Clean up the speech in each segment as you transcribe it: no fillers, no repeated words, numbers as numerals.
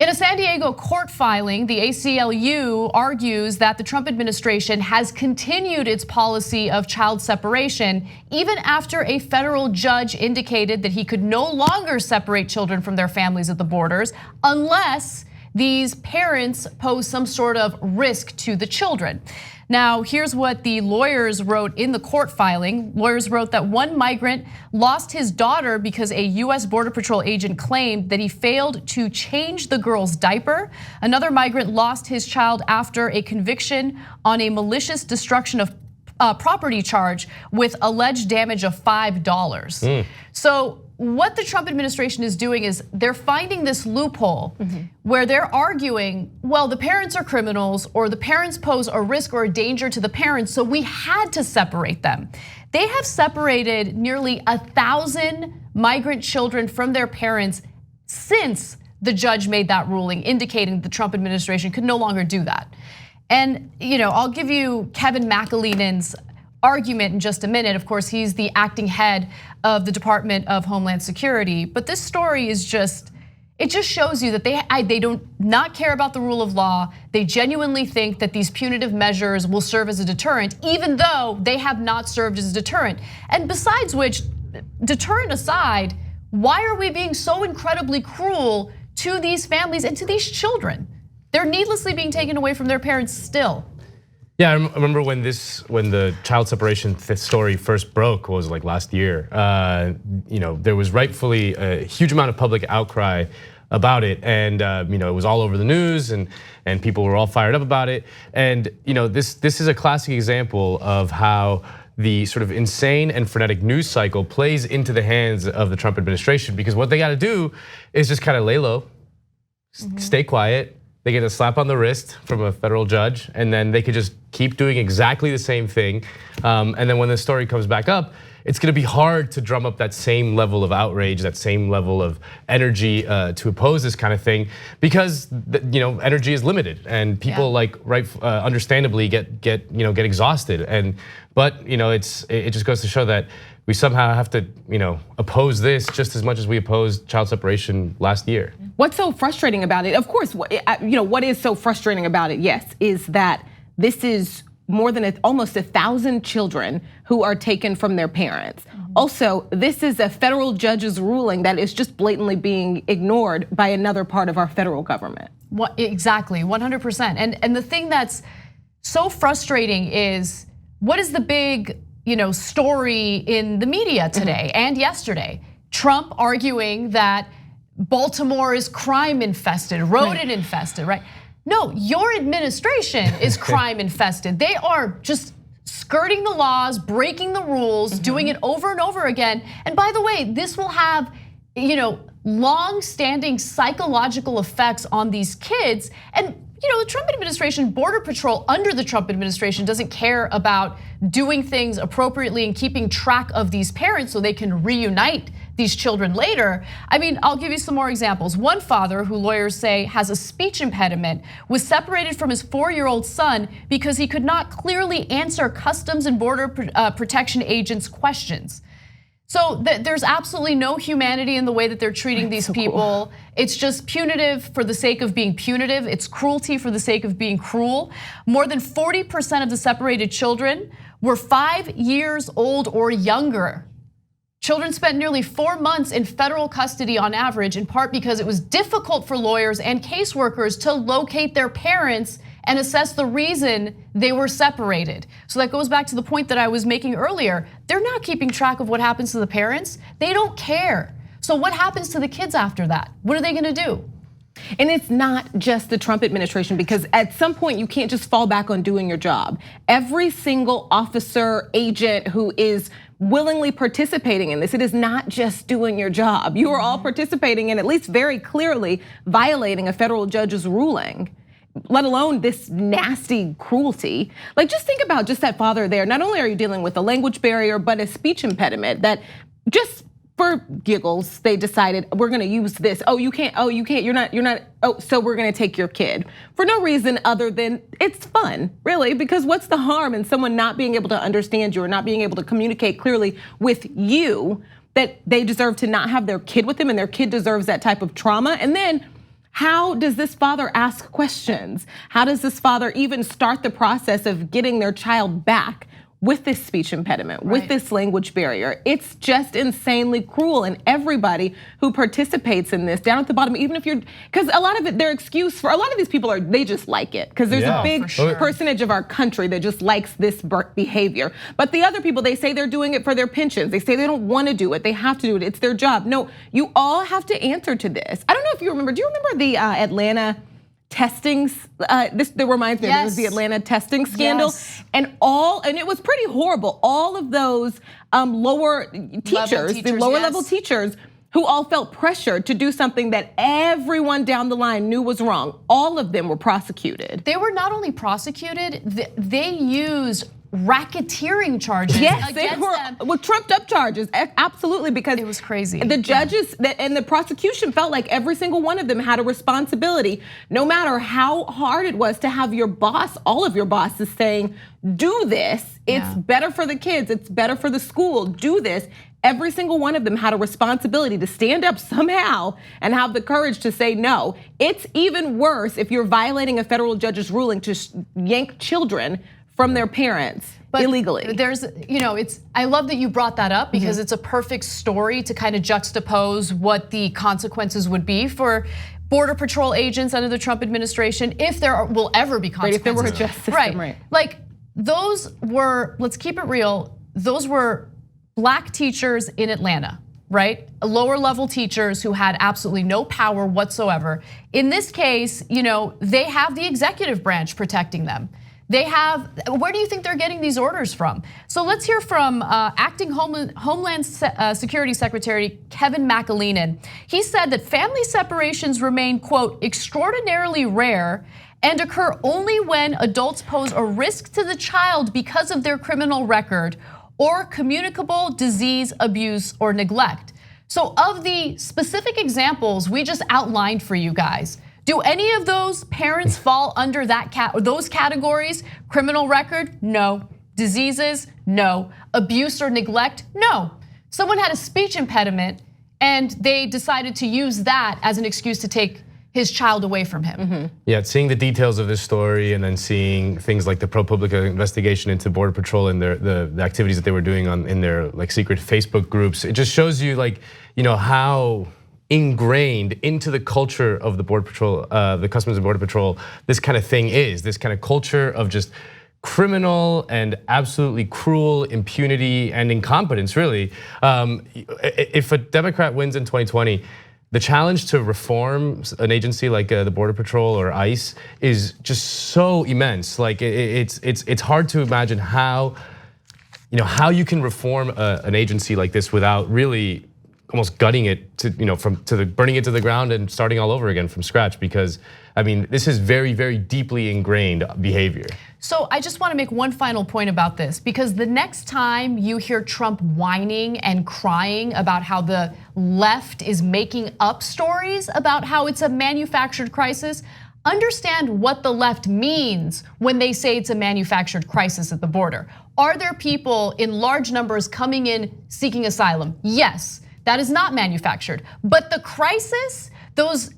In a San Diego court filing, the ACLU argues that the Trump administration has continued its policy of child separation even after a federal judge indicated that he could no longer separate children from their families at the borders unless these parents pose some sort of risk to the children. Now, here's what the lawyers wrote in the court filing. Lawyers wrote that one migrant lost his daughter because a US Border Patrol agent claimed that he failed to change the girl's diaper. Another migrant lost his child after a conviction on a malicious destruction of property charge with alleged damage of $5. So what the Trump administration is doing is they're finding this loophole where they're arguing, well, the parents are criminals or the parents pose a risk or a danger to the parents, so we had to separate them. They have separated nearly 1,000 migrant children from their parents since the judge made that ruling, indicating the Trump administration could no longer do that. And I'll give you Kevin McAleenan's argument in just a minute. Of course, he's the acting head of the Department of Homeland Security. But this story is it just shows you that they don't not care about the rule of law. They genuinely think that these punitive measures will serve as a deterrent, even though they have not served as a deterrent. And besides which, deterrent aside, why are we being so incredibly cruel to these families and to these children? They're needlessly being taken away from their parents still. Yeah, I remember when the child separation story first broke, was like last year. There was rightfully a huge amount of public outcry about it, and it was all over the news, and people were all fired up about it. And this is a classic example of how the sort of insane and frenetic news cycle plays into the hands of the Trump administration, because what they got to do is just kind of lay low, stay quiet. They get a slap on the wrist from a federal judge, and then they could just keep doing exactly the same thing. And then when the story comes back up, it's gonna be hard to drum up that same level of outrage, that same level of energy to oppose this kind of thing, because energy is limited, and people understandably get exhausted. But it just goes to show that we somehow have to oppose this just as much as we opposed child separation last year. What's so frustrating about it? Of course, what is so frustrating about it? Yes, is that this is more than almost 1,000 children who are taken from their parents. Also, this is a federal judge's ruling that is just blatantly being ignored by another part of our federal government. Exactly, 100%. And the thing that's so frustrating is, what is the big story in the media today and yesterday? Trump arguing that Baltimore is crime infested, rodent infested, right? No, your administration is crime infested. They are just skirting the laws, breaking the rules, doing it over and over again. And by the way, this will have, long-standing psychological effects on these kids. And the Trump administration, Border Patrol under the Trump administration doesn't care about doing things appropriately and keeping track of these parents so they can reunite these children later. I mean, I'll give you some more examples. One father, who lawyers say has a speech impediment, was separated from his 4-year-old son because he could not clearly answer Customs and Border Protection agents' questions. So there's absolutely no humanity in the way that they're treating these people. It's just punitive for the sake of being punitive. It's cruelty for the sake of being cruel. More than 40% of the separated children were 5 years old or younger. Children spent nearly 4 months in federal custody on average, in part because it was difficult for lawyers and caseworkers to locate their parents and assess the reason they were separated. So that goes back to the point that I was making earlier. They're not keeping track of what happens to the parents. They don't care. So what happens to the kids after that? What are they gonna do? And it's not just the Trump administration, because at some point you can't just fall back on doing your job. Every single officer, agent who is willingly participating in this, it is not just doing your job. You are all participating in, at least very clearly, violating a federal judge's ruling, let alone this nasty cruelty. Like, just think about just that father there. Not only are you dealing with a language barrier, but a speech impediment that just for giggles, they decided we're gonna use this. Oh, you can't, you're not, oh, so we're gonna take your kid. For no reason other than it's fun, really, because what's the harm in someone not being able to understand you or not being able to communicate clearly with you that they deserve to not have their kid with them and their kid deserves that type of trauma? And then how does this father ask questions? How does this father even start the process of getting their child back with this speech impediment, with this language barrier? It's just insanely cruel. And everybody who participates in this, down at the bottom, even if you're, because a lot of it, their excuse for a lot of these people are, they just like it. Because there's a big percentage of our country that just likes this behavior. But the other people, they say they're doing it for their pensions. They say they don't want to do it. They have to do it. It's their job. No, you all have to answer to this. I don't know if you remember, do you remember the Atlanta testings? This reminds me of, it was the Atlanta testing scandal, and it was pretty horrible. All of those lower teachers, the lower level teachers, who all felt pressured to do something that everyone down the line knew was wrong. All of them were prosecuted. They were not only prosecuted, they used racketeering charges. Yes, they were with trumped up charges, absolutely, because it was crazy. The judges and the prosecution felt like every single one of them had a responsibility, no matter how hard it was to have your boss, all of your bosses saying, do this, it's better for the kids, it's better for the school, do this. Every single one of them had a responsibility to stand up somehow and have the courage to say no. It's even worse if you're violating a federal judge's ruling to yank children from their parents illegally. There's, I love that you brought that up because it's a perfect story to kind of juxtapose what the consequences would be for Border Patrol agents under the Trump administration, if there will ever be consequences. If there were a justice system, right. Like those were, let's keep it real, those were Black teachers in Atlanta, right? Lower level teachers who had absolutely no power whatsoever. In this case, they have the executive branch protecting them. They have, where do you think they're getting these orders from? So let's hear from acting Homeland Security Secretary Kevin McAleenan. He said that family separations remain, quote, extraordinarily rare and occur only when adults pose a risk to the child because of their criminal record or communicable disease, abuse, or neglect. So of the specific examples we just outlined for you guys, do any of those parents fall under those categories? Criminal record? No. Diseases? No. Abuse or neglect? No. Someone had a speech impediment and they decided to use that as an excuse to take his child away from him. Yeah, seeing the details of this story and then seeing things like the ProPublica investigation into Border Patrol and the activities that they were doing in their secret Facebook groups, it just shows you how ingrained into the culture of the Border Patrol, the Customs and Border Patrol, this kind of thing is, this kind of culture of just criminal and absolutely cruel impunity and incompetence, really. If a Democrat wins in 2020, the challenge to reform an agency like the Border Patrol or ICE is just so immense. It's hard to imagine how you can reform an agency like this without really almost gutting it to burning it to the ground and starting all over again from scratch, because this is very, very deeply ingrained behavior. So I just want to make one final point about this, because the next time you hear Trump whining and crying about how the left is making up stories about how it's a manufactured crisis, understand what the left means when they say it's a manufactured crisis at the border. Are there people in large numbers coming in seeking asylum? Yes. That is not manufactured. But the crisis, those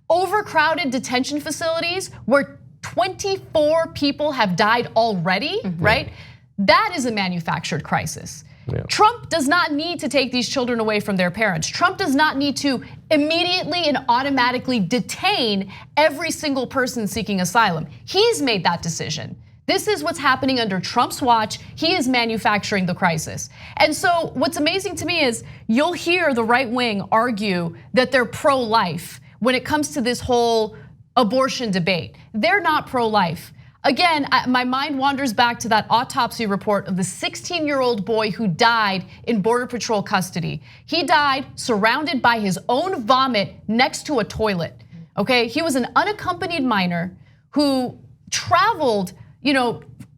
overcrowded detention facilities where 24 people have died already, right? That is a manufactured crisis. Yeah. Trump does not need to take these children away from their parents. Trump does not need to immediately and automatically detain every single person seeking asylum. He's made that decision. This is what's happening under Trump's watch. He is manufacturing the crisis. And so what's amazing to me is you'll hear the right wing argue that they're pro-life when it comes to this whole abortion debate. They're not pro-life. Again, my mind wanders back to that autopsy report of the 16-year-old boy who died in Border Patrol custody. He died surrounded by his own vomit next to a toilet, okay? He was an unaccompanied minor who traveled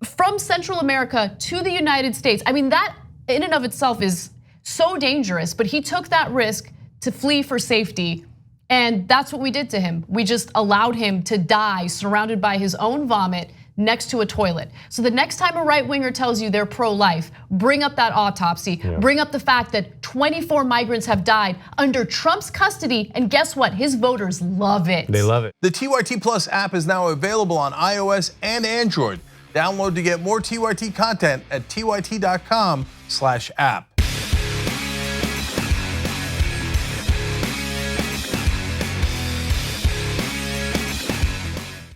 from Central America to the United States. That in and of itself is so dangerous, but he took that risk to flee for safety. And that's what we did to him. We just allowed him to die surrounded by his own vomit next to a toilet. So the next time a right-winger tells you they're pro-life, bring up that autopsy, bring up the fact that 24 migrants have died under Trump's custody, and guess what? His voters love it. They love it. The TYT Plus app is now available on iOS and Android. Download to get more TYT content at tyt.com/app.